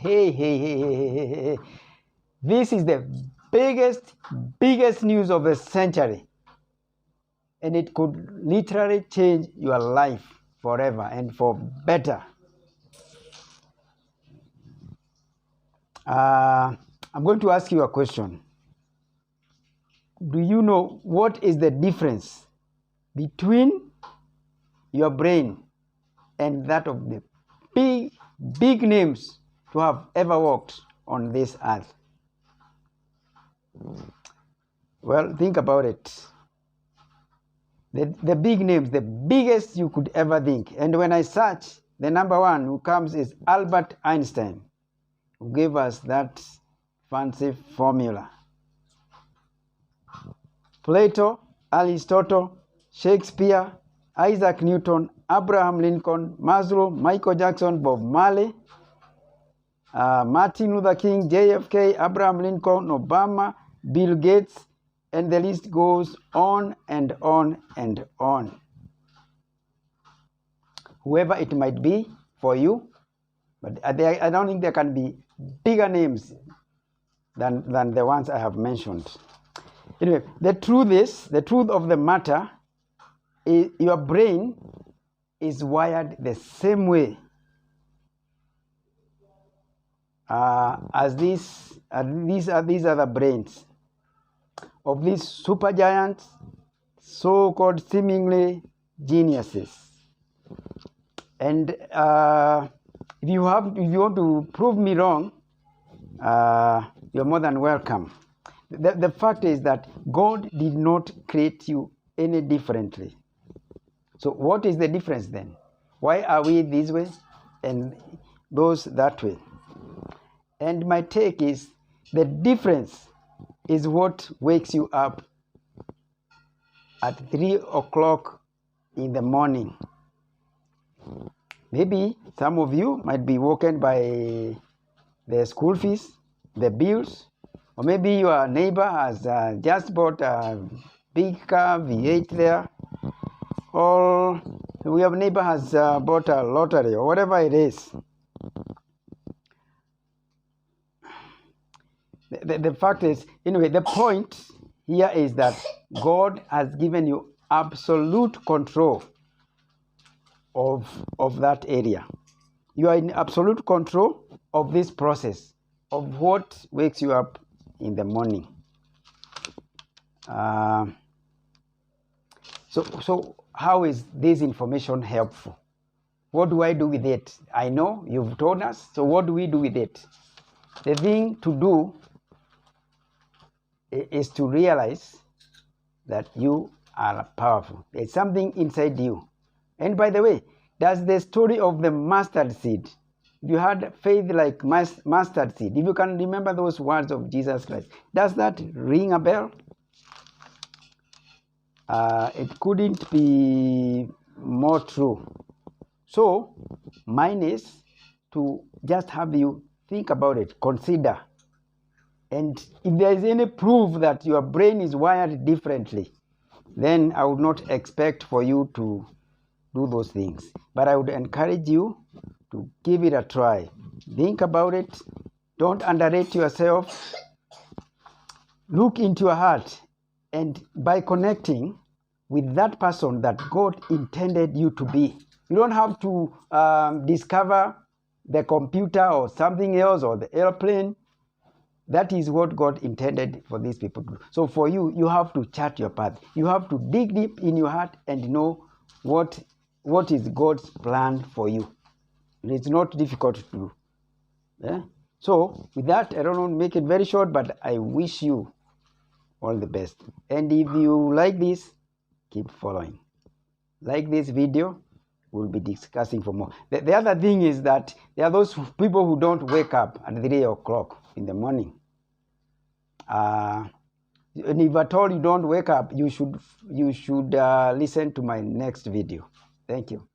Hey. This is the biggest news of the century. And it could literally change your life forever and for better. I'm going to ask you a question. Do you know what is the difference between your brain and that of the big names to have ever walked on this earth? Well, think about it. The big names, the biggest you could ever think. And when I search, the number one who comes is Albert Einstein, who gave us that fancy formula. Plato, Aristotle, Shakespeare, Isaac Newton, Abraham Lincoln, Maslow, Michael Jackson, Bob Marley, Martin Luther King, JFK, Abraham Lincoln, Obama, Bill Gates, and the list goes on and on and on. Whoever it might be for you, but I don't think there can be bigger names than the ones I have mentioned. Anyway, the truth of the matter is your brain is wired the same way as these other brains of these supergiants, so-called seemingly geniuses. And if you want to prove me wrong, you're more than welcome. The fact is that God did not create you any differently. So what is the difference then? Why are we this way and those that way? And my take is the difference is what wakes you up at 3 o'clock in the morning. Maybe some of you might be woken by the school fees, the bills, or maybe your neighbor has just bought a big car, V8 there, or your neighbor has bought a lottery, or whatever it is. The fact is, anyway, the point here is that God has given you absolute control of that area. You are in absolute control of this process, of what wakes you up in the morning. So how is this information helpful? What do I do with it? I know you've told us, so what do we do with it? The thing to do is to realize that you are powerful. There's something inside you. And by the way, does the story of the mustard seed, if you had faith like mustard seed, if you can remember those words of Jesus Christ, does that ring a bell? It couldn't be more true. So mine is to just have you think about it, consider. And if there is any proof that your brain is wired differently, then I would not expect for you to do those things. But I would encourage you to give it a try. Think about it. Don't underrate yourself. Look into your heart. And by connecting with that person that God intended you to be, you don't have to discover the computer or something else or the airplane. That is what God intended for these people to do. So for you, you have to chart your path. You have to dig deep in your heart and know what is God's plan for you. And it's not difficult to do. Yeah? So with that, I don't want to make it very short, but I wish you all the best. And if you like this, keep following. Like this video, we'll be discussing for more. The other thing is that there are those people who don't wake up at 3 o'clock in the morning. And if at all you don't wake up, you should listen to my next video. Thank you.